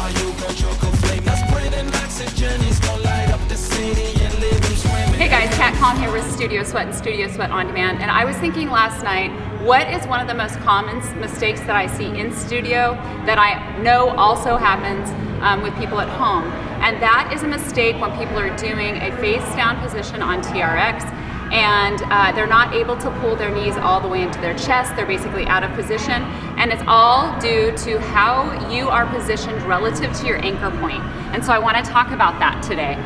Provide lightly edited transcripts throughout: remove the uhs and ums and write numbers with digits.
Hey guys, Kat Calm here with Studio Sweat and Studio Sweat On Demand, and I was thinking last night, what is one of the most common mistakes that I see in studio that I know also happens with people at home? And that is a mistake when people are doing a face down position on TRX and they're not able to pull their knees all the way into their chest. They're basically out of position, and it's all due to how you are positioned relative to your anchor point. And so I want to talk about that today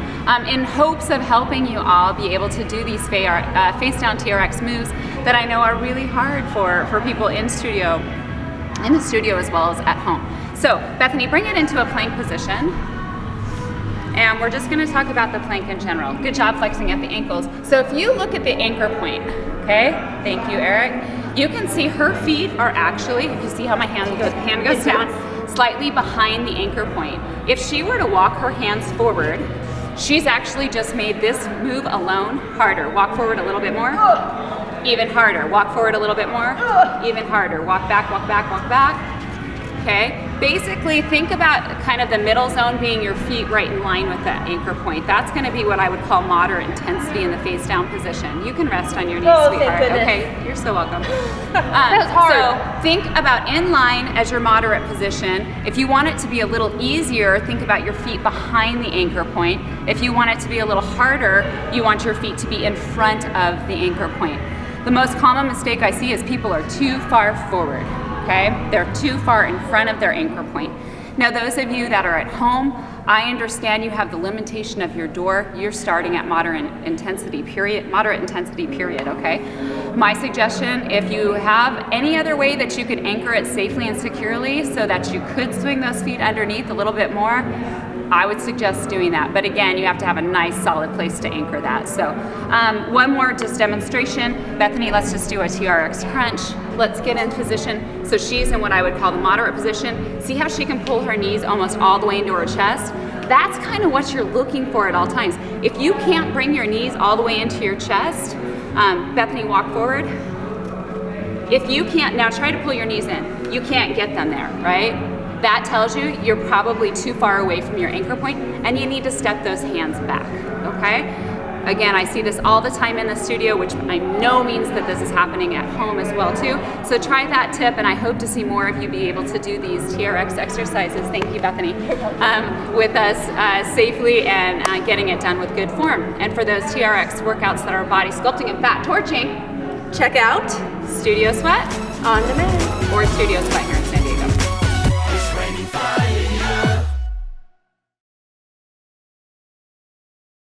in hopes of helping you all be able to do these face down TRX moves that I know are really hard for people in the studio as well as at home. So Bethany, bring it into a plank position. And we're just going to talk about the plank in general. Good job flexing at the ankles. So if you look at the anchor point, okay, thank you, Eric, you can see her feet are actually, if you see how my hand goes down, slightly behind the anchor point. If she were to walk her hands forward, she's actually just made this move alone harder. Walk forward a little bit more. Even harder. Walk forward a little bit more. Even harder. Walk back, walk back, walk back. Okay, basically think about kind of the middle zone being your feet right in line with that anchor point. That's going to be what I would call moderate intensity in the face down position. You can rest on your knees, sweetheart. Okay, you're so welcome. That was hard. So think about in line as your moderate position. If you want it to be a little easier, think about your feet behind the anchor point. If you want it to be a little harder, you want your feet to be in front of the anchor point. The most common mistake I see is people are too far forward. Okay, they're too far in front of their anchor point. Now, those of you that are at home, I understand you have the limitation of your door. You're starting at moderate intensity period, okay? My suggestion, if you have any other way that you could anchor it safely and securely so that you could swing those feet underneath a little bit more, I would suggest doing that. But again, you have to have a nice solid place to anchor that. So one more just demonstration. Bethany, let's just do a TRX crunch. Let's get in position. So she's in what I would call the moderate position. See how she can pull her knees almost all the way into her chest? That's kind of what you're looking for at all times. If you can't bring your knees all the way into your chest, Bethany, walk forward. If you can't, now try to pull your knees in. You can't get them there, right? That tells you you're probably too far away from your anchor point and you need to step those hands back, okay? Again, I see this all the time in the studio, which I know means that this is happening at home as well too. So try that tip, and I hope to see more of you be able to do these TRX exercises, thank you Bethany, with us safely and getting it done with good form. And for those TRX workouts that are body sculpting and fat torching, check out Studio Sweat On Demand or Studio Sweat here.